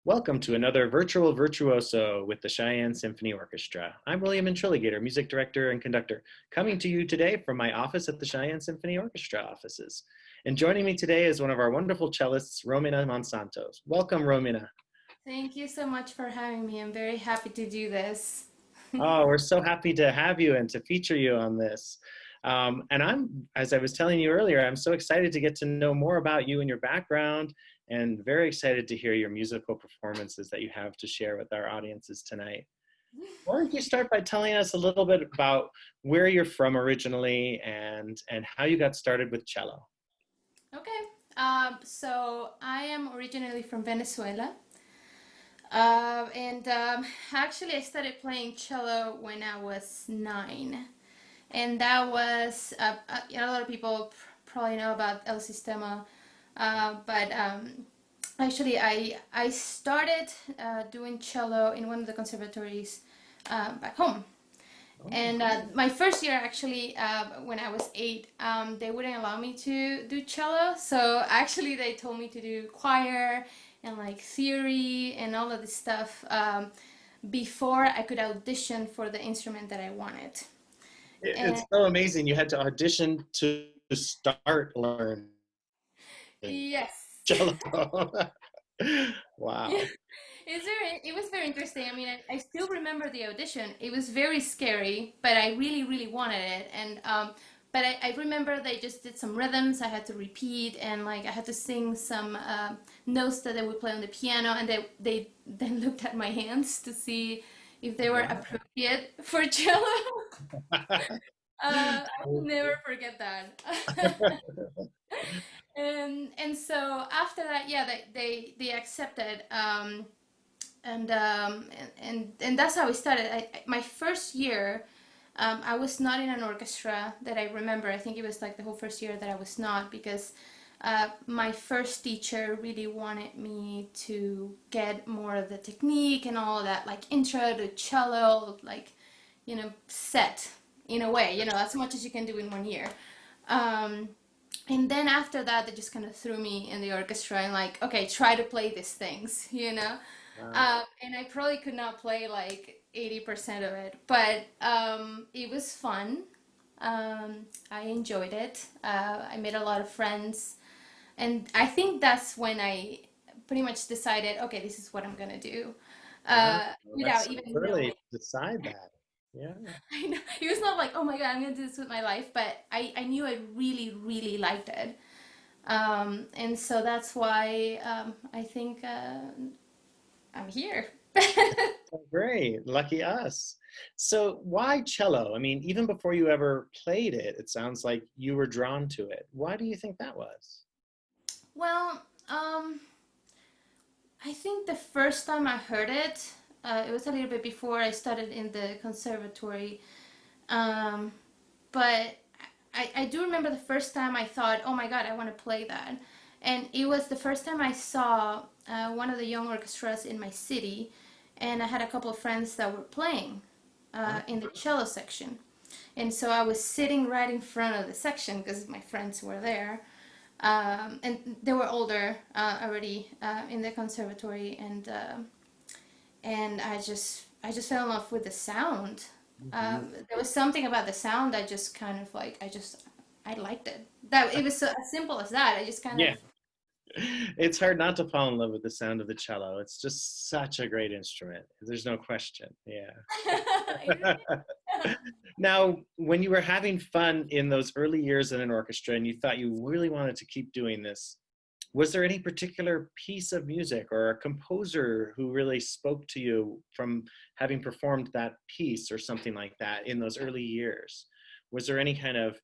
Welcome to another virtual Virtuoso with the Cheyenne Symphony Orchestra. I'm William Intriligator, music director and conductor, coming to you today from my office at the Cheyenne Symphony Orchestra offices. And joining me today is one of our wonderful cellists, Romina Monsanto. Welcome, Romina. Thank you so much for having me. I'm very happy to do this. Oh, we're so happy to have you and to feature you on this. As I was telling you earlier, I'm so excited to get to know more about you and your background, and very excited to hear your musical performances that you have to share with our audiences tonight. Why don't you start by telling us a little bit about where you're from originally and how you got started with cello? Okay, so I am originally from Venezuela. And actually, I started playing cello when I was 9. And that was, a lot of people probably know about El Sistema, but actually, I started doing cello in one of the conservatories back home. And my first year, actually, when I was 8, they wouldn't allow me to do cello. So actually, they told me to do choir and like theory and all of this stuff before I could audition for the instrument that I wanted. And It's so amazing. You had to audition to start learning yes. cello. Wow. It was very interesting. I mean, I still remember the audition. It was very scary, but I really, really wanted it. And but I remember they just did some rhythms I had to repeat, and like I had to sing some notes that they would play on the piano, and they then looked at my hands to see if they were Wow. appropriate for cello. I will never forget that. And so after that, yeah, they accepted. And that's how it started. My first year, I was not in an orchestra that I remember. I think it was like the whole first year that I was not, because my first teacher really wanted me to get more of the technique and all that, like intro to cello, like, set in a way, as much as you can do in 1 year. Um, and then after that, they just kind of threw me in the orchestra and like, okay, try to play these things. Wow. And I probably could not play like 80% of it, but it was fun. I enjoyed it. I made a lot of friends, and I think that's when I pretty much decided, okay, this is what I'm gonna do, Wow. Well, that's without so even early knowing. to decide that. Yeah. I know it was not like, oh my God, I'm gonna do this with my life, but I knew I really, really liked it. And so that's why I think I'm here. Oh, great. Lucky us. So why cello? I mean, even before you ever played it, it sounds like you were drawn to it. Why do you think that was? Well, I think the first time I heard it, it was a little bit before I started in the conservatory. Um, but I do remember the first time I thought, oh my God, I want to play that. And it was the first time I saw one of the young orchestras in my city, and I had a couple of friends that were playing Oh, in the cello section. And so I was sitting right in front of the section because my friends were there. And they were older already in the conservatory, and I just fell in love with the sound. mhm. There was something about the sound that just kind of like I liked it. That it was so, as simple as that. I just kind of Yeah. It's hard not to fall in love with the sound of the cello. It's just such a great instrument. There's no question. Yeah. it really. Now, when you were having fun in those early years in an orchestra and you thought you really wanted to keep doing this, was there any particular piece of music or a composer who really spoke to you from having performed that piece or something like that in those early years? Was there any kind of,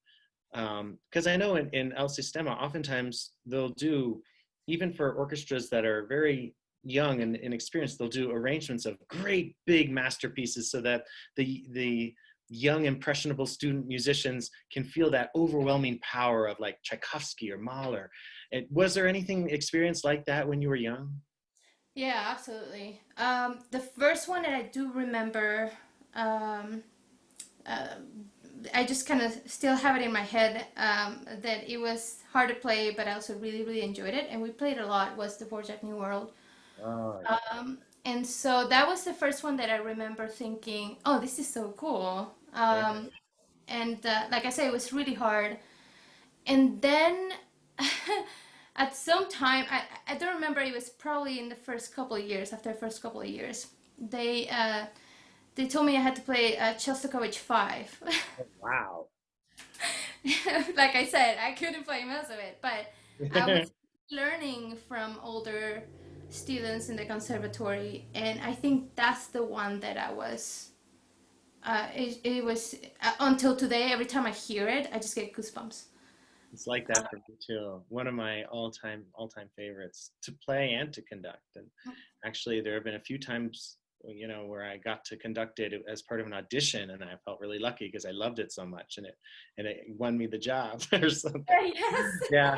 because I know in El Sistema, oftentimes they'll do, even for orchestras that are very young and inexperienced, they'll do arrangements of great big masterpieces so that the young impressionable student musicians can feel that overwhelming power of like Tchaikovsky or Mahler. And was there anything experienced like that when you were young? Yeah, absolutely. The first one that I do remember, um, uh, I just kind of still have it in my head that it was hard to play, but I also really, really enjoyed it. And we played a lot, was the Borjak New World. Oh, And so that was the first one that I remember thinking, oh, this is so cool. yeah. And like I said, it was really hard. And then at some time, I don't remember, it was probably in the first couple of years, after the first couple of years, they told me I had to play Shostakovich 5. Wow. Like I said, I couldn't play most of it, but I was learning from older students in the conservatory, and I think that's the one that I was. It was until today. Every time I hear it, I just get goosebumps. It's like that for me too. One of my all-time favorites to play and to conduct. And actually, there have been a few times, where I got to conduct it as part of an audition, and I felt really lucky because I loved it so much, and it won me the job or something. Yes. Yeah.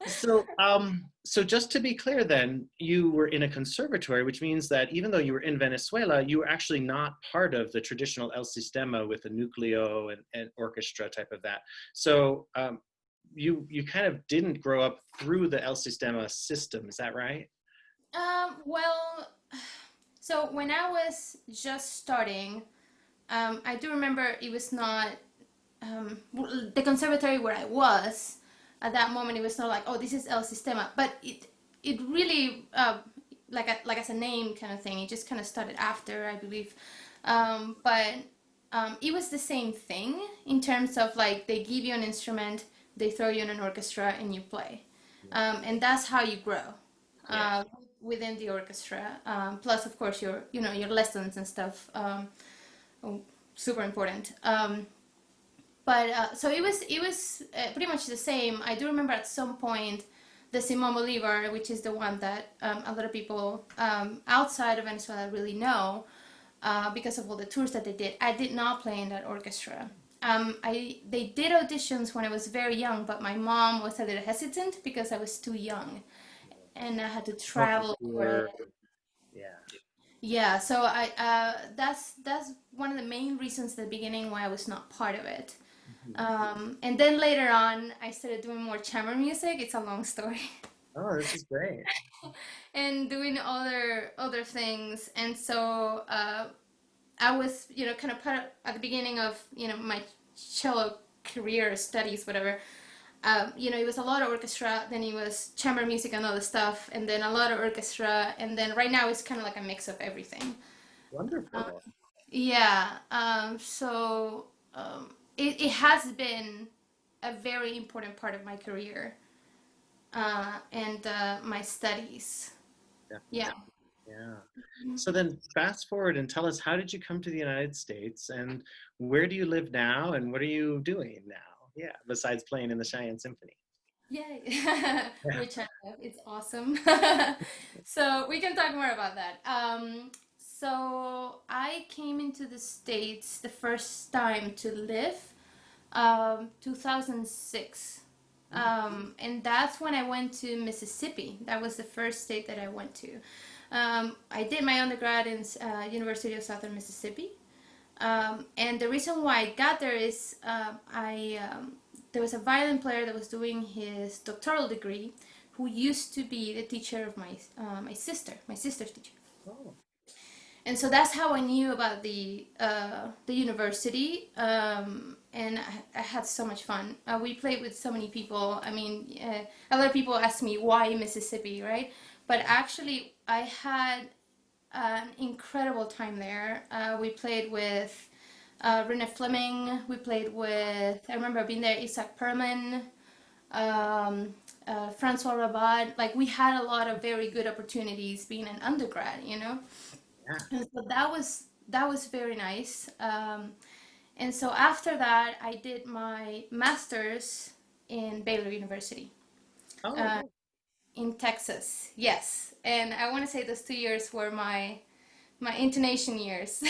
So just to be clear, then you were in a conservatory, which means that even though you were in Venezuela, you were actually not part of the traditional El Sistema with the nucleo and orchestra type of that. So you kind of didn't grow up through the El Sistema system, is that right? Well, so when I was just starting, I do remember it was not the conservatory where I was at that moment. It was not like, oh, this is El Sistema, but it really like as a name kind of thing. It just kind of started after, I believe, but it was the same thing in terms of like they give you an instrument, they throw you in an orchestra, and you play, and that's how you grow Yeah. uh, within the orchestra. Plus, of course, your lessons and stuff. Super important. But so it was pretty much the same. I do remember at some point the Simon Bolivar, which is the one that a lot of people outside of Venezuela really know because of all the tours that they did. I did not play in that orchestra. They did auditions when I was very young, but my mom was a little hesitant because I was too young, and I had to Oh, for travel for it. sure. Yeah. Yeah, so that's one of the main reasons at the beginning why I was not part of it. Mhm. And then later on, I started doing more chamber music. It's a long story. Oh, this is great. And doing other things. And so I was, kind of part of, at the beginning of, my cello career, studies, whatever. It was a lot of orchestra, then it was chamber music and other stuff, and then a lot of orchestra, and then right now it's kind of like a mix of everything. Wonderful. Yeah, it has been a very important part of my career and my studies. Definitely. Yeah. Yeah. So then fast forward and tell us, how did you come to the United States and where do you live now and what are you doing now? Yeah, besides playing in the Cheyenne Symphony. Yay. Yeah. Which I love. It's awesome. So we can talk more about that. So I came into the States the first time to live 2006. And that's when I went to Mississippi. That was the first state that I went to. I did my undergrad in University of Southern Mississippi. And the reason why I got there is there was a violin player that was doing his doctoral degree who used to be the teacher of my sister's teacher. Oh, And so that's how I knew about the university, and I had so much fun. We played with so many people. I mean, a lot of people ask me why Mississippi, right? But actually, I had an incredible time there. We played with Rene Fleming. We played with, I remember being there, Isaac Perlman, Francois Rabat. Like we had a lot of very good opportunities being an undergrad. yeah. And so that was very nice. And so after that, I did my master's in Baylor University Oh, uh, good. in Texas. Yes, and I want to say those 2 years were my intonation years.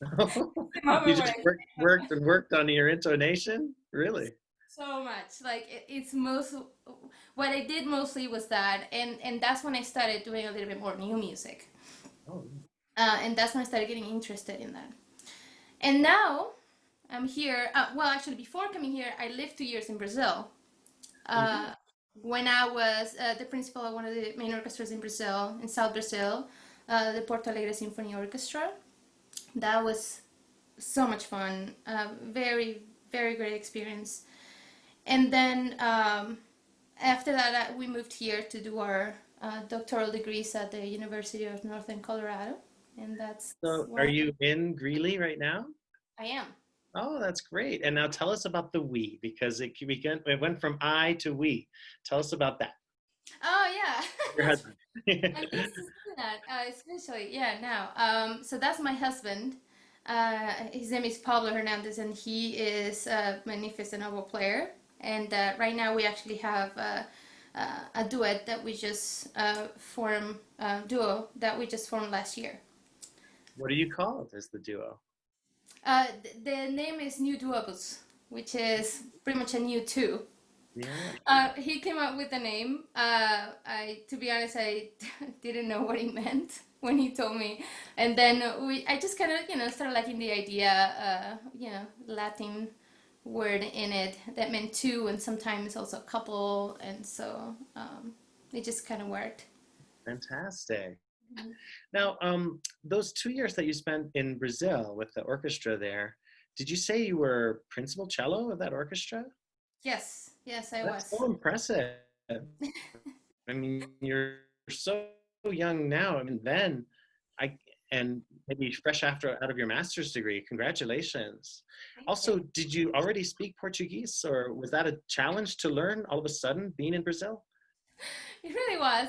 The You moment when just I worked and worked on your intonation? Really? so much like it's most what I did mostly was that, and that's when I started doing a little bit more new music, Oh, and that's when I started getting interested in that. And now I'm here. Well, actually, before coming here, I lived 2 years in Brazil. you did. Uh, when I was the principal of one of the main orchestras in Brazil, in South Brazil, the Porto Alegre Symphony Orchestra. That was so much fun. Very, very great experience. And then after that, we moved here to do our doctoral degrees at the University of Northern Colorado. And that's So, are where you in Greeley right now? I am. Oh, that's great. And now tell us about the we, because it went from I to we. Tell us about that. Oh, yeah. Your husband. I used to say that, especially, yeah, now. So that's my husband. His name is Pablo Hernandez, and he is a magnificent oboe player. And right now we actually have a duet that we just duo that we just formed last year. What are you called as the duo? The name is New Duobus, which is pretty much a new two. Yeah. He came up with the name. To be honest, I didn't know what he meant when he told me, and then I just kind of, started liking the idea, Latin word in it that meant two, and sometimes also a couple, and so it just kind of worked. Fantastic. Now, those 2 years that you spent in Brazil with the orchestra there, did you say you were principal cello of that orchestra? Yes, yes, I That's was. so impressive. I mean, you're so young now. I mean, then I and maybe fresh after out of your master's degree. Congratulations. Thank you. Also, did you already speak Portuguese, or was that a challenge to learn all of a sudden being in Brazil? It really was.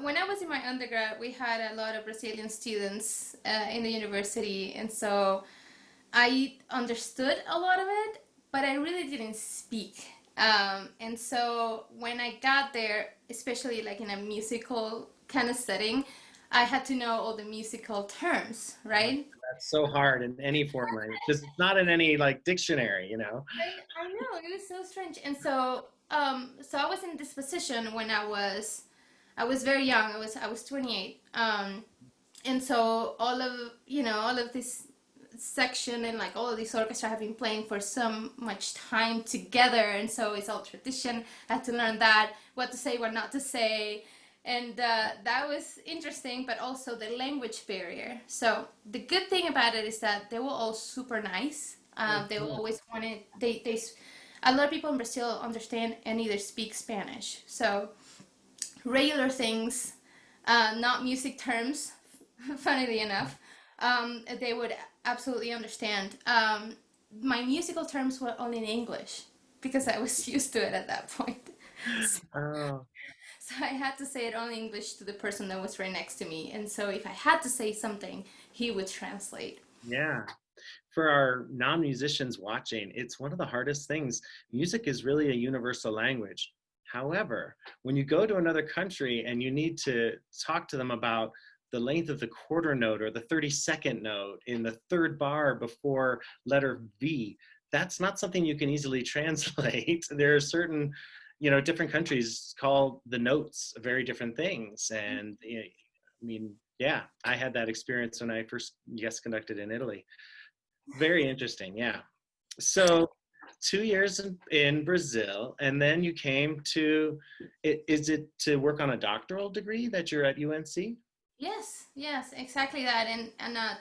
When I was in my undergrad, we had a lot of Brazilian students in the university, and so I understood a lot of it, but I really didn't speak. And so when I got there, especially like in a musical kind of setting, I had to know all the musical terms, right? That's so hard in any foreign language because it's not in any like dictionary, you know. I know it was so strange, and so I was in this position when I was very young. I was 28, and so all of this section and like all of these orchestra have been playing for so much time together, and so it's all tradition. I had to learn that, what to say, what not to say, and that was interesting, but also the language barrier. So the good thing about it is that they were all super nice. They Mhm. always wanted a lot of people in Brazil understand and either speak Spanish, so regular things, not music terms, funnily enough, they would absolutely understand. My musical terms were only in English because I was used to it at that point. So, Oh, so I had to say it only in English to the person that was right next to me. And so if I had to say something, he would translate. yeah. For our non-musicians watching, it's one of the hardest things. Music is really a universal language. However, when you go to another country and you need to talk to them about the length of the quarter note or the 32nd note in the third bar before letter V, that's not something you can easily translate. There are certain, different countries call the notes very different things. And I mean, yeah, I had that experience when I first guest conducted in Italy. Very interesting. Yeah. So 2 years in Brazil, and then you came to, is it to work on a doctoral degree that you're at UNC? Yes, yes, exactly that. And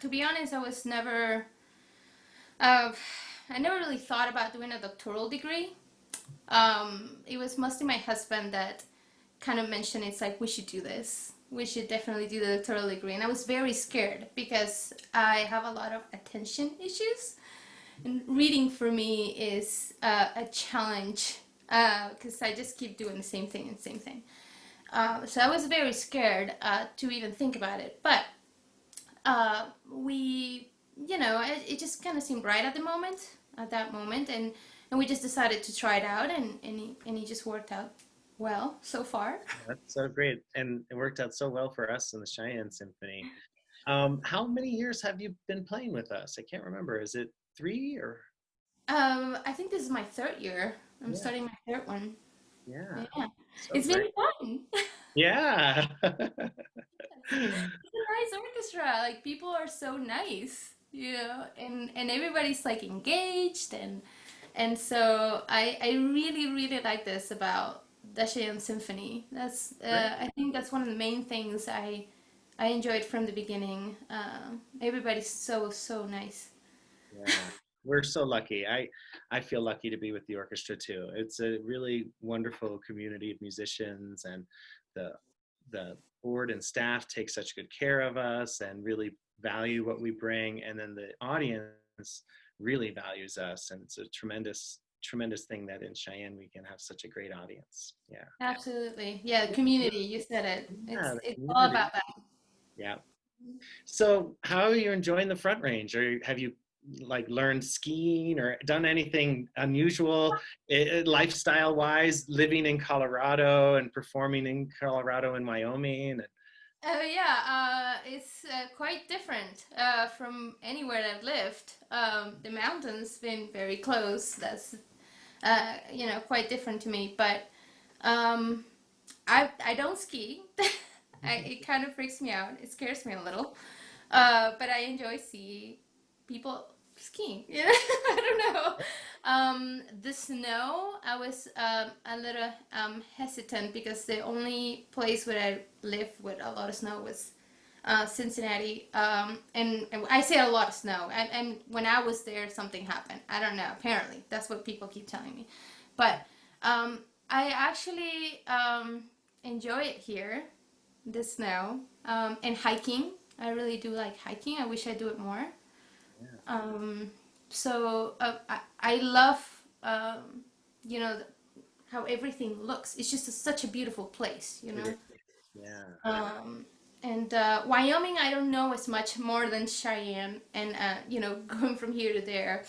to be honest, uh, I never really thought about doing a doctoral degree. It was mostly my husband that kind of mentioned it's like we should do this. We should definitely do the doctoral degree. And I was very scared because I have a lot of attention issues. And reading for me is a challenge because I just keep doing the same thing and same thing. So I was very scared to even think about it. But we, it just kind of seemed right at that moment. And we just decided to try it out, and it just worked out well so far. That's so great. And it worked out so well for us in the Cheyenne Symphony. How many years have you been playing with us? I can't remember. Is it three or? I think this is my third year. I'm Yeah, starting my third one. yeah. Yeah, So it's great. been fun. Yeah. It's a nice orchestra. Like people are so nice, you know, and everybody's like engaged and so I really really like this about the Cheyenne Symphony. That's Great. I think that's one of the main things I enjoyed from the beginning. Everybody's so nice. Yeah. We're so lucky. I feel lucky to be with the orchestra too. It's a really wonderful community of musicians, and the the board and staff take such good care of us and really value what we bring, and then the audience really values us, and it's a tremendous thing that in Cheyenne we can have such a great audience. Yeah. Absolutely. Yeah, community, you said it. Yeah, the It's all community. about that. Yeah. So, how are you enjoying the Front Range? Or have you like learned skiing or done anything unusual lifestyle wise, living in Colorado and performing in Colorado and Wyoming? And, Yeah, it's quite different from anywhere I've lived. The mountains been very close. That's quite different to me. But um, I don't ski. It kind of freaks me out. It scares me a little. But I enjoy see people skiing. Yeah, I don't know. The snow, I was a little hesitant because the only place where I live with a lot of snow was Cincinnati. And I say a lot of snow. And when I was there, something happened. I don't know. Apparently, that's what people keep telling me. But I actually enjoy it here, the snow, and hiking. I really do like hiking. I wish I do it more. yeah, Um, I love, you know, how everything looks. It's just such a beautiful place, you it know. is. Yeah, Um, and Wyoming, I don't know as much more than Cheyenne, and going from here to there.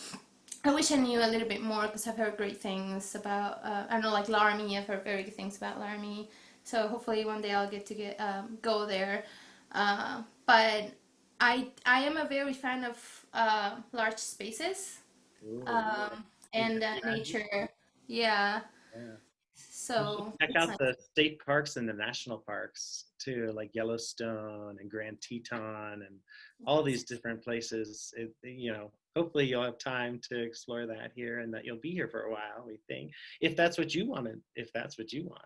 I wish I knew a little bit more because I've heard great things about. I don't know, like Laramie. I've heard very good things about Laramie. So hopefully one day I'll get to go there. But I am a very fan of large spaces ooh, yeah. um, I can and imagine. nature. Yeah. Yeah. You should So check it's out nice. the state parks and the national parks too, like Yellowstone and Grand Teton and all these different places. Hopefully you'll have time to explore that here and that you'll be here for a while, we think, if that's what you wanted, if that's what you want.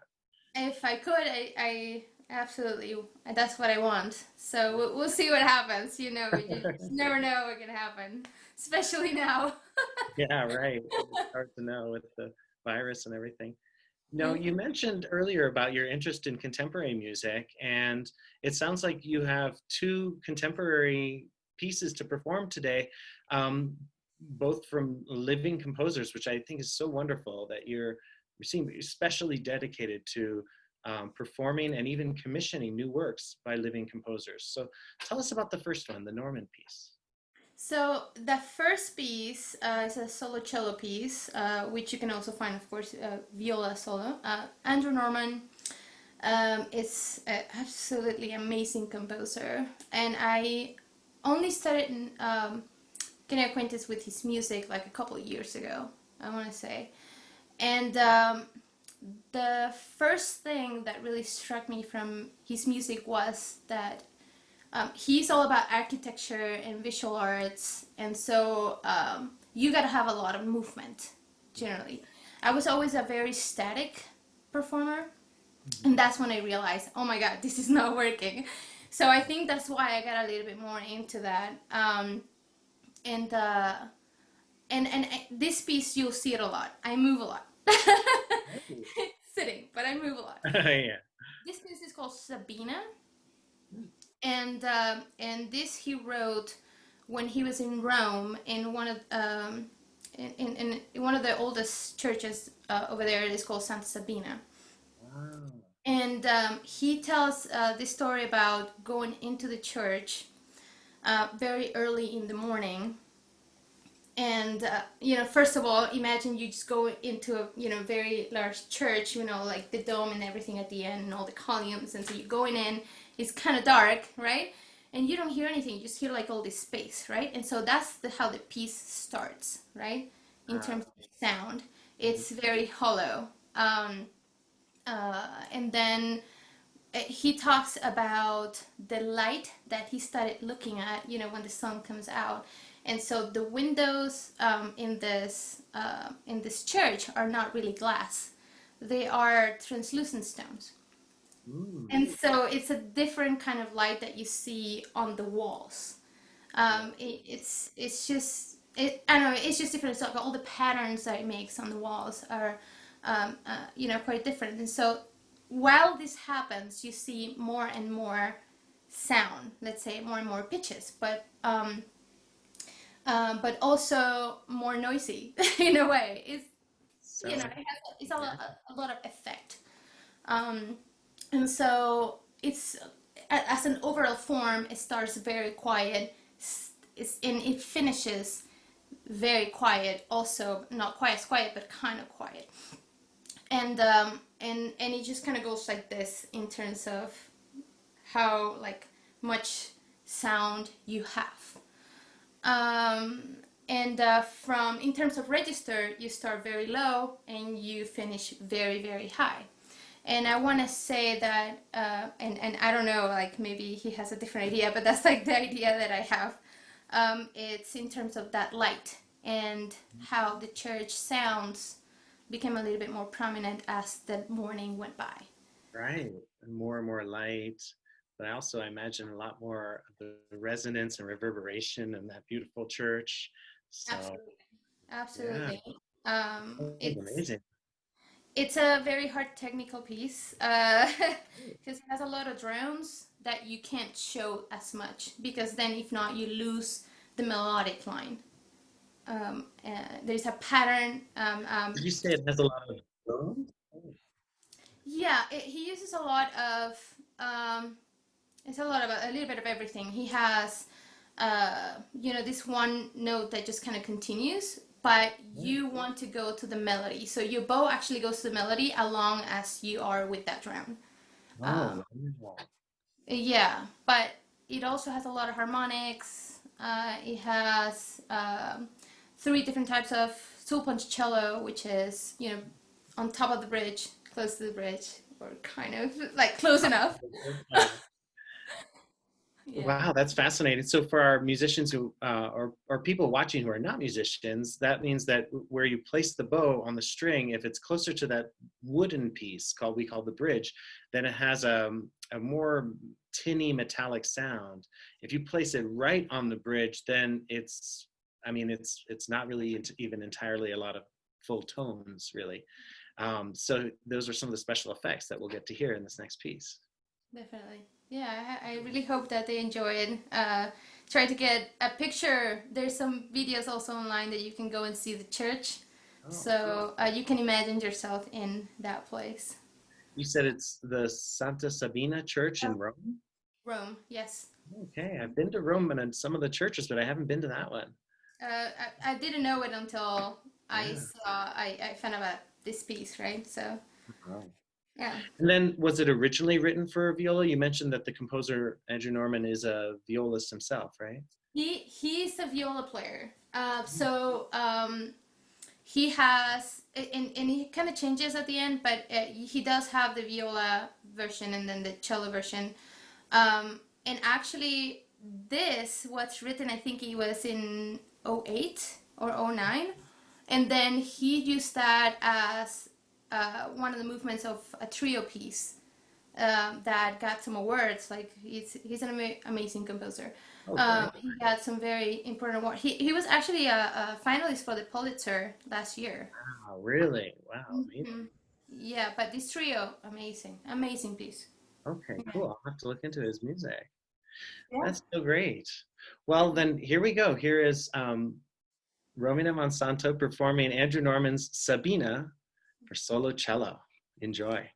If I could, I absolutely, that's what I want. So we'll see what happens. You know, you just never know what can happen, especially now. Yeah, right. It's hard to know with the virus and everything. No, Mhm. you mentioned earlier about your interest in contemporary music, and it sounds like you have two contemporary pieces to perform today, um, both from living composers, which I think is so wonderful that you seem especially dedicated to performing and even commissioning new works by living composers. So tell us about the first one, the Norman piece. So the first piece is a solo cello piece, which you can also find, of course, viola solo. Andrew Norman is an absolutely amazing composer, and I only started getting acquainted with his music like a couple of years ago, I want to say. And the first thing that really struck me from his music was that he's all about architecture and visual arts, and so you gotta have a lot of movement generally. I was always a very static performer, and that's when I realized, oh my god, this is not working. So I think that's why I got a little bit more into that. And this piece you'll see it a lot. I move a lot, Oh. sitting, but I move a lot. Yeah. This piece is called Sabina, and this he wrote when he was in Rome in one of in one of the oldest churches over there. It is called Santa Sabina, Wow. and he tells this story about going into the church very early in the morning. And first of all, imagine you just go into a very large church, like the dome and everything at the end and all the columns, and so you're going in. It's kind of dark, right? and you don't hear anything. You just hear like all this space, right? And so that's how the piece starts, right? In Wow. terms of sound, Mhm. it's very hollow. And then he talks about the light that he started looking at, when the sun comes out. And so the windows in this church are not really glass; they are translucent stones. Mm. And so it's a different kind of light that you see on the walls. It's just I don't know, it's just different. So all the patterns that it makes on the walls are quite different. And so while this happens, you see more and more sound. Let's say more and more pitches, but also more noisy in a way. So, It's yeah. a lot of effect. Um, and so as an overall form, it starts very quiet, and it finishes very quiet. Also, not quite as quiet, but kind of quiet. And it just kind of goes like this in terms of how like much sound you have. Um, and from in terms of register, you start very low and you finish very very high. And I want to say that, and I don't know, like maybe he has a different idea, but that's like the idea that I have. It's in terms of that light and how the church sounds became a little bit more prominent as the morning went by. Right. And more light. But I imagine a lot more of the resonance and reverberation in that beautiful church. So, Absolutely, yeah, absolutely. that was amazing. It's a very hard technical piece because it has a lot of drones that you can't show as much because then if not you lose the melodic line. There's a pattern. Did you say it has a lot of drums? Oh, Yeah, he uses a lot of. It's a little bit of everything. He has, this one note that just kind of continues, but right. you want to go to the melody. So your bow actually goes to the melody along as you are with that drum. Um, Oh, wow. yeah, but it also has a lot of harmonics. It has three different types of soul punch cello, which is, on top of the bridge, close to the bridge, or kind of like close enough. Yeah. Wow, that's fascinating. So for our musicians who, or people watching who are not musicians, that means that where you place the bow on the string, if it's closer to that wooden piece we call the bridge, then it has a more tinny metallic sound. If you place it right on the bridge, then it's not really even entirely a lot of full tones, really. So those are some of the special effects that we'll get to hear in this next piece. Definitely. Yeah, I really hope that they enjoy it. Try to get a picture. There's some videos also online that you can go and see the church. Oh, So you can imagine yourself in that place. you said it's the Santa Sabina Church in Rome? Rome, yes. Okay, I've been to Rome and in some of the churches, but I haven't been to that one. I didn't know it until Yeah. I found out about this piece, right? So, Wow. yeah. And then was it originally written for viola? You mentioned that the composer Andrew Norman is a violist himself, right? He's a viola player. He has and he kind of changes at the end, but he does have the viola version and then the cello version. And actually, this what's written. I think it was in '08 or '09, and then he used that as one of the movements of a trio piece that got some awards. Like he's an amazing composer. Oh, great. He got some very important awards. He was actually a finalist for the Pulitzer last year. Wow, really? Wow, amazing. Mhm. Yeah, but this trio, amazing, amazing piece. Okay, Yeah. cool. I'll have to look into his music. Yeah. That's so great. Well, then here we go. Here is Romina Monsanto performing Andrew Norman's Sabina for solo cello. Enjoy.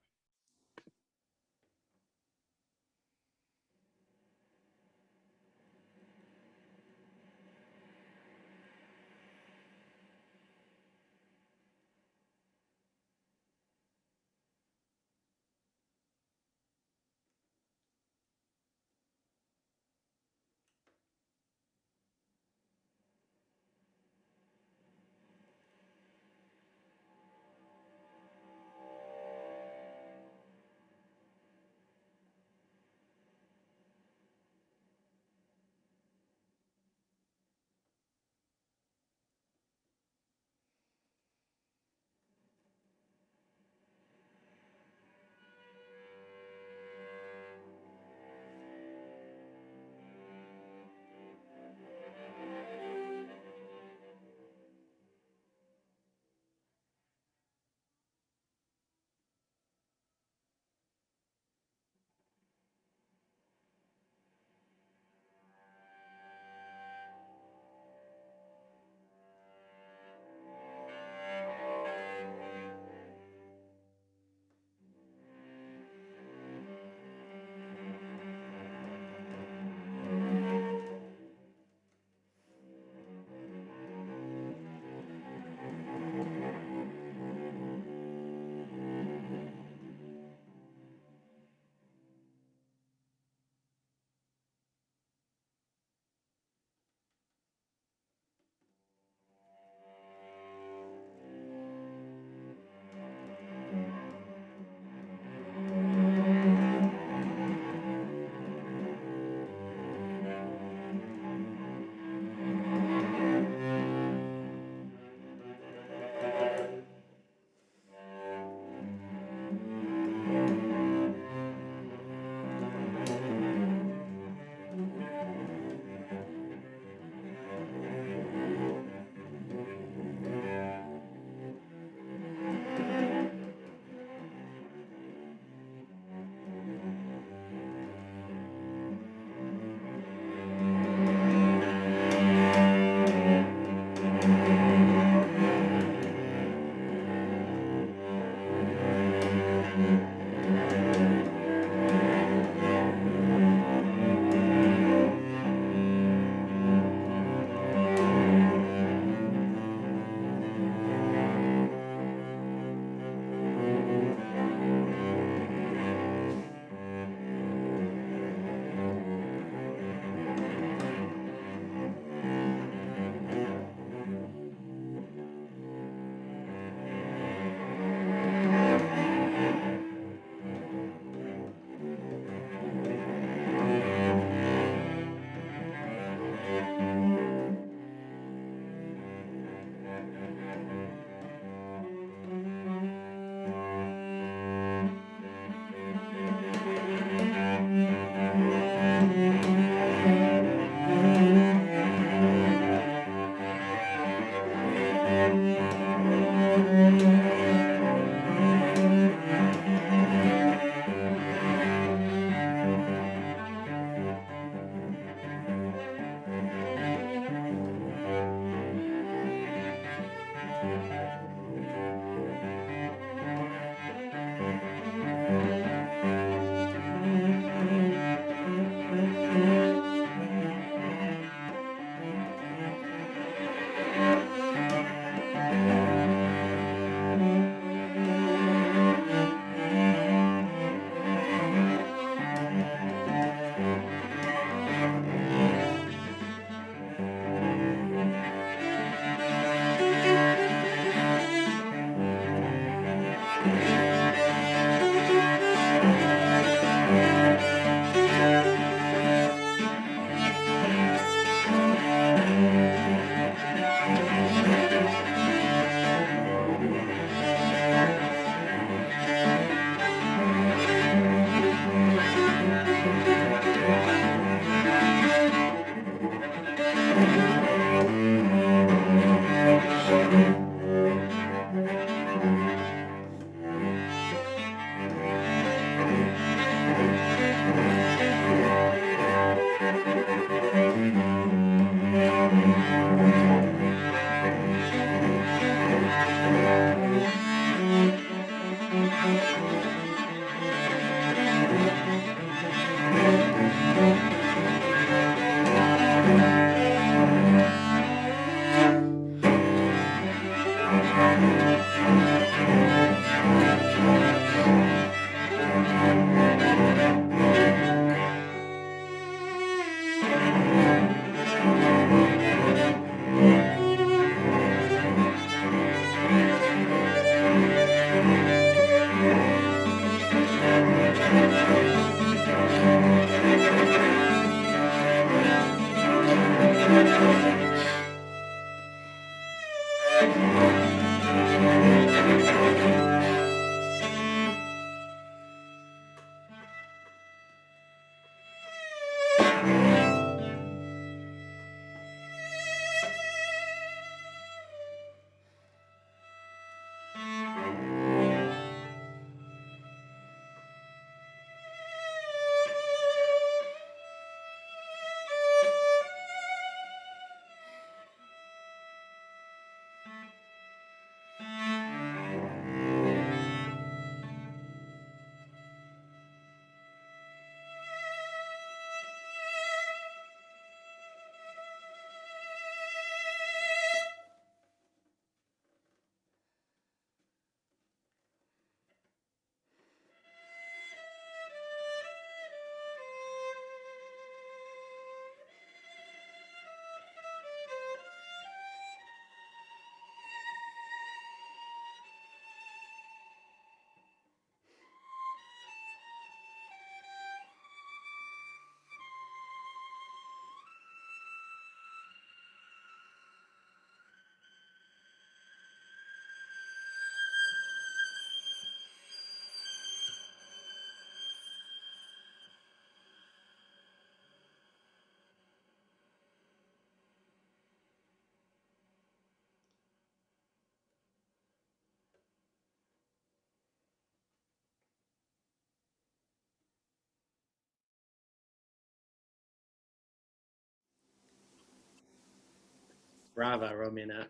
Brava, Romina.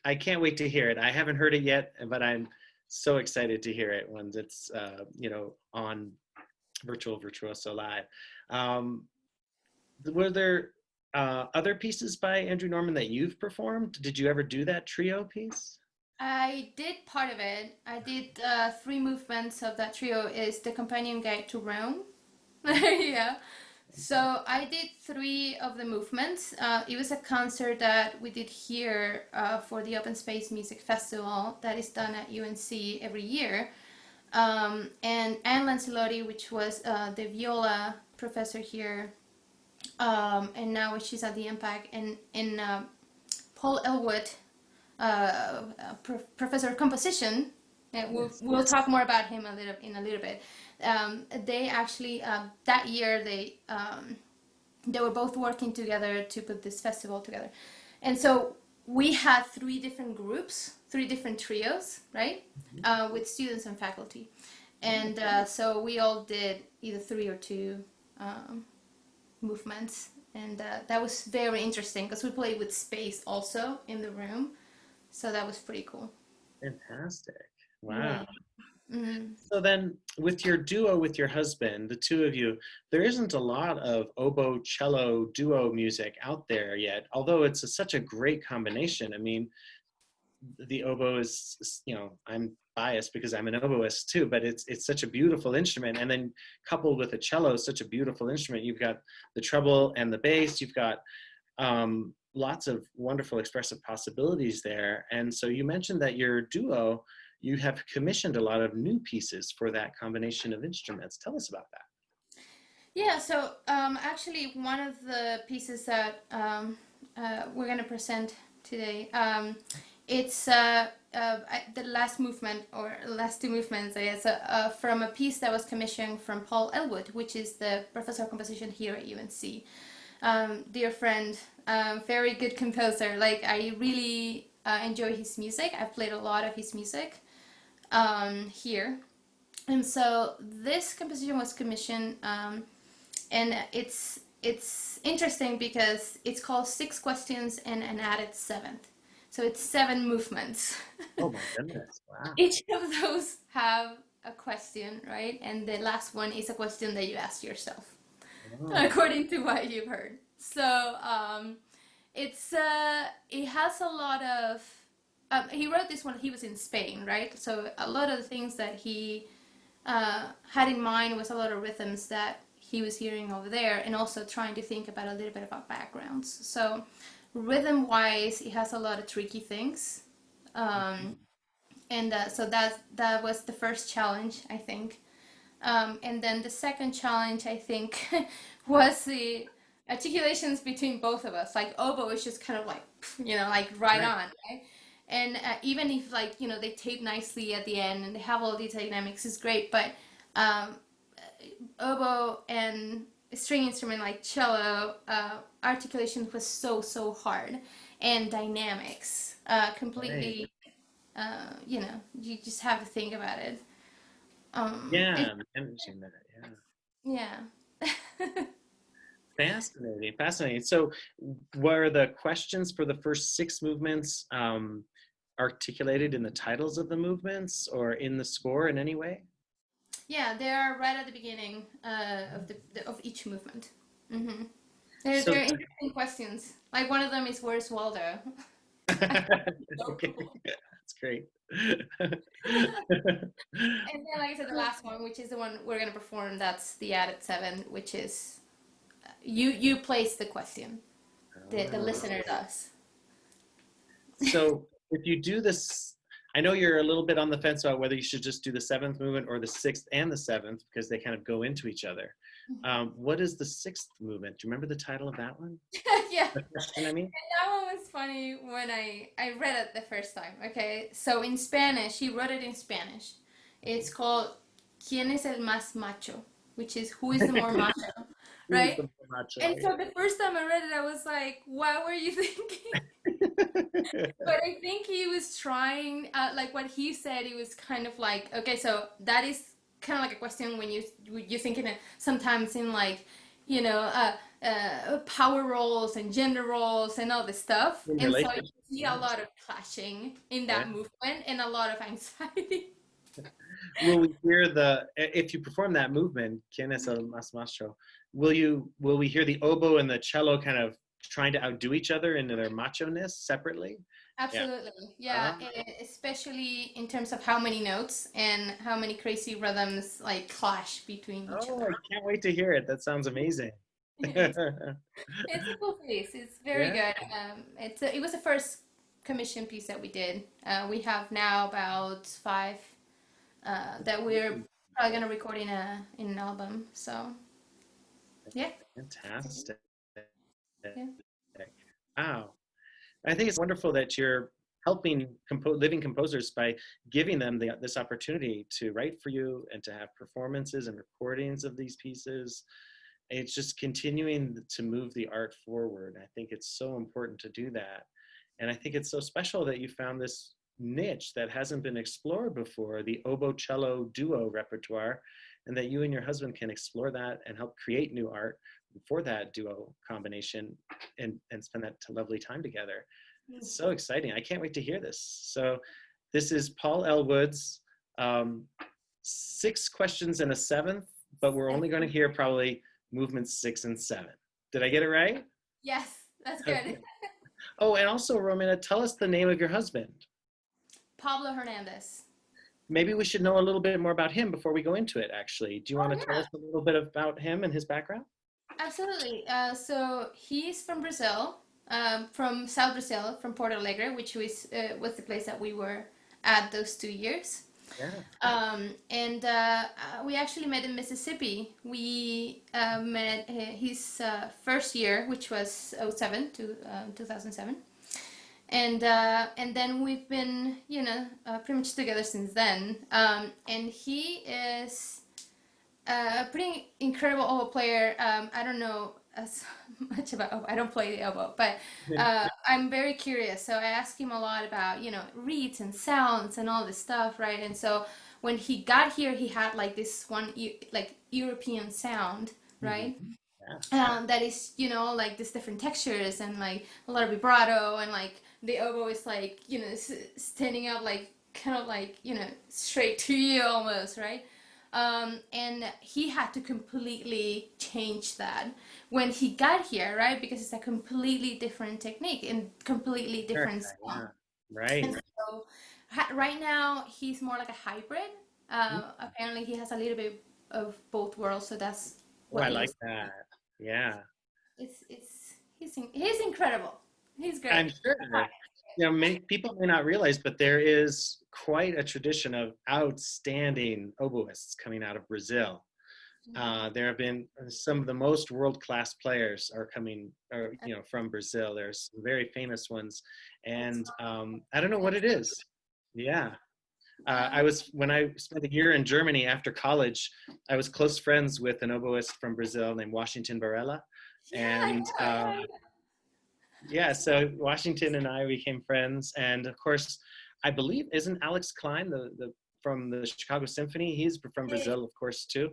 I can't wait to hear it. I haven't heard it yet, but I'm so excited to hear it when it's on Virtuoso Live. Um, were there other pieces by Andrew Norman that you've performed? Did you ever do that trio piece? I did part of it. I did three movements of that trio. Is the Companion Guide to Rome. Yeah. So I did three of the movements. It was a concert that we did here for the Open Space Music Festival that is done at UNC every year. And Anne Lancelotti, which was the viola professor here, and now she's at the Impact, and Paul Elwood, professor of composition. Yes, We'll talk more about him in a little bit. They actually that year they were both working together to put this festival together, and so we had three different groups, three different trios, right, with students and faculty, and so we all did either three or two movements, and that was very interesting because we played with space also in the room, so that was pretty cool. fantastic. Wow. Yeah. Mm. So then, with your duo with your husband, the two of you, there isn't a lot of oboe cello duo music out there yet, although it's such a great combination. I mean, the oboe is, I'm biased because I'm an oboist too, but it's such a beautiful instrument. And then coupled with a cello, such a beautiful instrument. You've got the treble and the bass. You've got lots of wonderful expressive possibilities there. And so you mentioned that your duo, you have commissioned a lot of new pieces for that combination of instruments. Tell us about that. Yeah, so actually, one of the pieces that we're going to present today, it's the last movement, or last two movements, I guess, from a piece that was commissioned from Paul Elwood, which is the professor of composition here at UNC. Dear friend, very good composer. Like, I really enjoy his music. I've played a lot of his music here. And so this composition was commissioned, and it's interesting because it's called Six Questions and an Added Seventh. So it's seven movements. Oh my goodness! Wow. Each of those have a question, right? And the last one is a question that you ask yourself, Oh, according to what you've heard. So it has a lot of. He wrote this when he was in Spain, right? So a lot of the things that he had in mind was a lot of rhythms that he was hearing over there, and also trying to think about a little bit about backgrounds. So rhythm wise, it has a lot of tricky things. Um, and so that was the first challenge, I think. And then the second challenge, I think, was the articulations between both of us. Like oboe is just kind of like, like right Right. on, right? And even if like, they tape nicely at the end and they have all these dynamics, it's great. But um, oboe and a string instrument like cello, articulation was so hard, and dynamics Right. completely. You just have to think about it. It, Yeah, I understand that. Yeah. yeah. Fascinating, fascinating. So, were the questions for the first six movements articulated in the titles of the movements or in the score in any way? Yeah, they are right at the beginning of each movement. Hmm. So, They're interesting questions. Like one of them is, "Where's Waldo?" So okay, cool. that's great. And then, like I said, the last one, which is the one we're gonna perform, that's the added seven, which is you place the question. The Oh. listener does. So if you do this, I know you're a little bit on the fence about whether you should just do the seventh movement or the sixth and the seventh because they kind of go into each other. What is the sixth movement? Do you remember the title of that one? Yeah. The question, I mean? That one was funny when I read it the first time. Okay, so in Spanish, he wrote it in Spanish. It's called "¿Quién es el más macho?" Which is who is the more macho, Who is right? the macho? And so the first time I read it, I was like, "What were you thinking?" But I think he was trying, like what he said, he was kind of like, okay, so that is kind of like a question when you think in it sometimes in like, power roles and gender roles and all this stuff, In and so you relationship, see a yeah, lot of clashing in yeah. that movement and a lot of anxiety. Will we hear if you perform that movement, ¿Quién es el más macho? Will we hear the oboe and the cello kind of trying to outdo each other in their macho-ness separately? Yeah. Absolutely, yeah, Ah, especially in terms of how many notes and how many crazy rhythms like clash between each oh, other. I can't wait to hear it. That sounds amazing. It's a cool piece. It's very Yeah. good. It was the first commission piece that we did. We have now about five that we're probably gonna record in an album. So yeah, Fantastic. yeah. Wow. I think it's wonderful that you're helping living composers by giving them this opportunity to write for you and to have performances and recordings of these pieces. It's just continuing to move the art forward. I think it's so important to do that. And I think it's so special that you found this niche that hasn't been explored before, the oboe cello duo repertoire, and that you and your husband can explore that and help create new art for that duo combination and spend that lovely time together. It's so exciting. I can't wait to hear this. So this is Paul Elwood's um, six questions and a seventh, but we're only going to hear probably movements six and seven. Did I get it right? Yes, that's good. Okay. Oh, and also, Romina, tell us the name of your husband. Pablo Hernandez. Maybe we should know a little bit more about him before we go into it, actually. Do you want Oh to tell yeah, us a little bit about him and his background? absolutely. So he's from Brazil, from South Brazil, from Porto Alegre, which was the place that we were at those 2 years. Yeah. And we actually met in Mississippi. We met his first year, which was '07 to 2007, and then we've been pretty much together since then. And he is a pretty incredible oboe player. I don't know as much about oboe. I don't play the oboe, but I'm very curious. So I asked him a lot about, reeds and sounds and all this stuff, right? And so when he got here, he had like this one, like European sound, Mhm. right? Yeah. That is, like these different textures and like a lot of vibrato, and like the oboe is like, standing up like kind of like, straight to you almost, right? And he had to completely change that when he got here, right? Because it's a completely different technique and completely Sure. different sound. Yeah. Right. And so right now he's more like a hybrid. Apparently he has a little bit of both worlds, so that's Oh, I what you. like that. Yeah. It's he's incredible. He's great. I'm sure. You know, many people may not realize, but there is quite a tradition of outstanding oboists coming out of Brazil. There have been some of the most world-class players are coming, or, you know, from Brazil. There's some very famous ones, and I don't know what it is. Yeah, I Um, was when I spent a year in Germany after college. I was close friends with an oboist from Brazil named Washington Barella, yeah, and yeah, yeah, so Washington and I became friends, and of course, I believe isn't Alex Klein the from the Chicago Symphony? He's from yeah. Brazil, of course, too.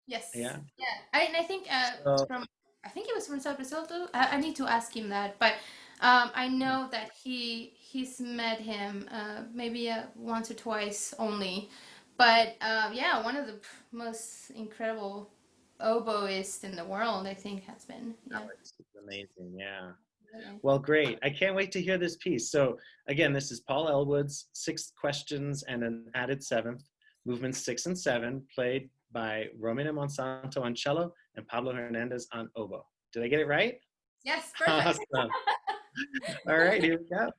Yes. Yeah. Yeah. I think So from I think it was from South Brazil too. I need to ask him that, but I know that he's met him maybe once or twice only. But yeah, one of the most incredible oboists in the world, I think, has been. Yeah. Alex is amazing. Yeah. Really. Well, great. I can't wait to hear this piece. So again, this is Paul Elwood's Six Questions and an Added Seventh, movements 6 and 7, played by Romina Monsanto on cello and Pablo Hernandez on oboe. Did I get it right? Yes, perfect. Awesome. All right, here we go.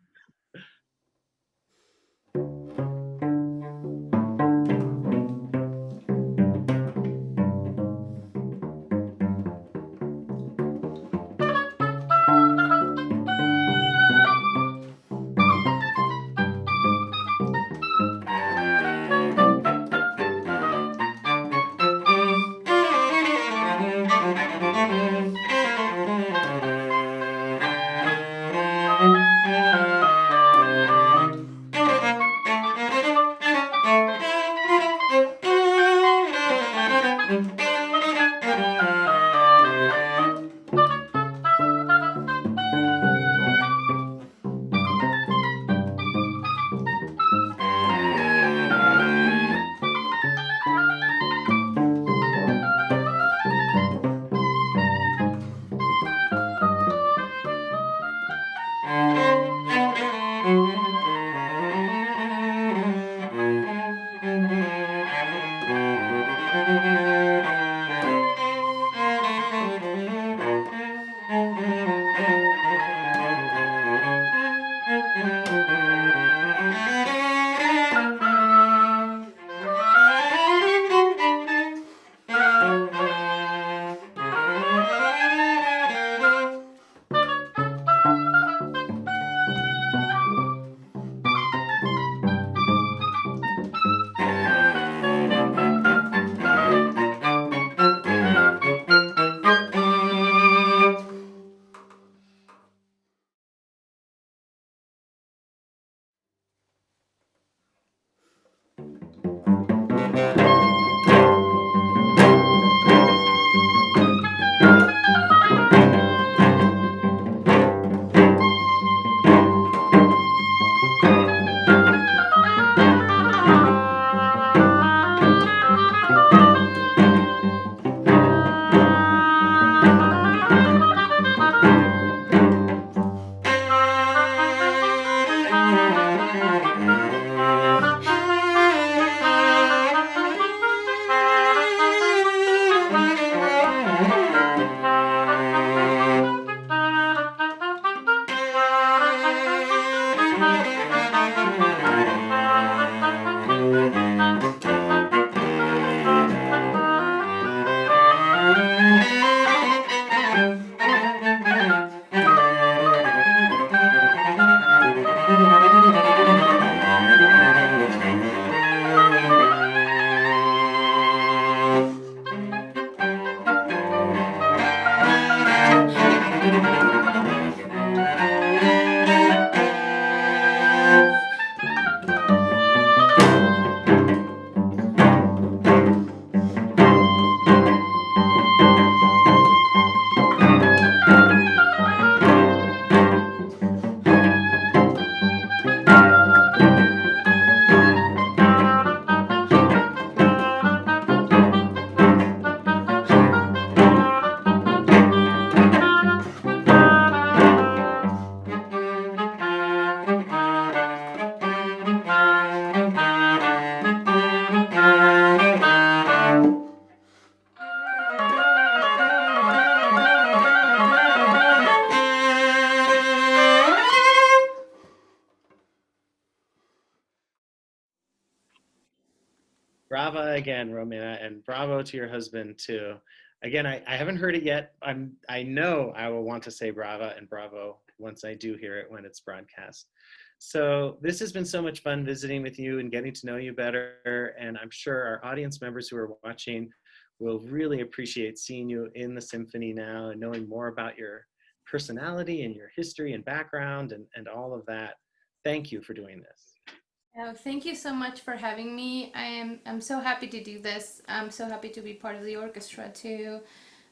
Brava again, Romina, and bravo to your husband too. Again, I haven't heard it yet. I know I will want to say brava and bravo once I do hear it when it's broadcast. So this has been so much fun visiting with you and getting to know you better. And I'm sure our audience members who are watching will really appreciate seeing you in the symphony now and knowing more about your personality and your history and background and all of that. Thank you for doing this. Thank you so much for having me. I'm so happy to do this. I'm so happy to be part of the orchestra too.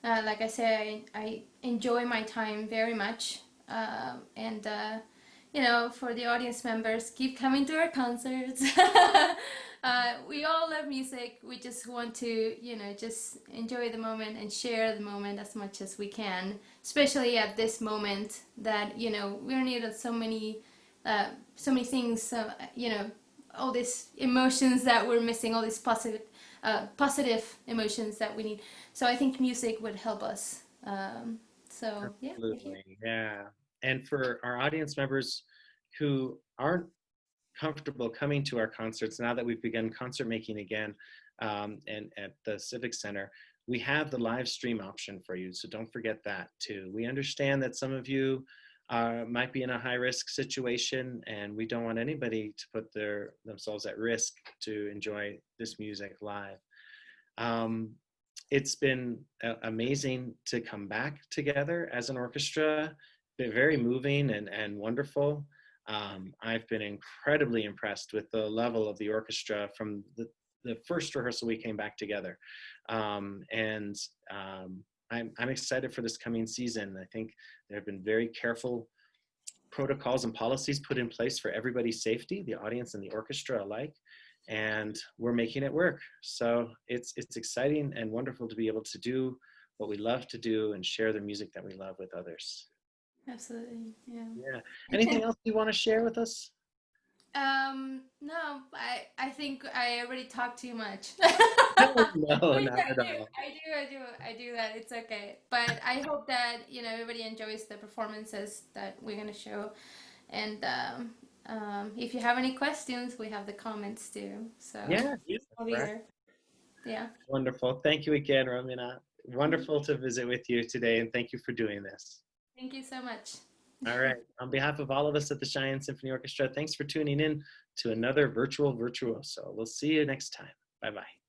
Like I said, I enjoy my time very much. And you know, for the audience members, keep coming to our concerts. We all love music. We just want to, you know, just enjoy the moment and share the moment as much as we can, especially at this moment that, you know, we're in need of so many things, you know, all these emotions that we're missing, all these positive emotions that we need. So I think music would help us. So yeah, thank you. Absolutely. Yeah. And for our audience members who aren't comfortable coming to our concerts, now that we've begun concert making again, and at the Civic Center, we have the live stream option for you. So don't forget that too. We understand that some of you might be in a high risk situation, and we don't want anybody to put themselves at risk to enjoy this music live. Um, it's been amazing to come back together as an orchestra. Been very moving and wonderful. I've been incredibly impressed with the level of the orchestra from the first rehearsal we came back together. And I'm excited for this coming season. I think there have been very careful protocols and policies put in place for everybody's safety, the audience and the orchestra alike, and we're making it work. So it's exciting and wonderful to be able to do what we love to do and share the music that we love with others. Absolutely, yeah. Yeah. Anything else you want to share with us? No, I think I already talked too much. No, no, Which not at all. I do that. It's okay. But I hope that, you know, everybody enjoys the performances that we're gonna show. And if you have any questions, we have the comments too. So Yeah, I'll be correct. there. Yeah. Wonderful. Thank you again, Romina. Wonderful to visit with you today, and thank you for doing this. Thank you so much. All right. On behalf of all of us at the Cheyenne Symphony Orchestra, thanks for tuning in to another virtual virtuoso. We'll see you next time. Bye-bye.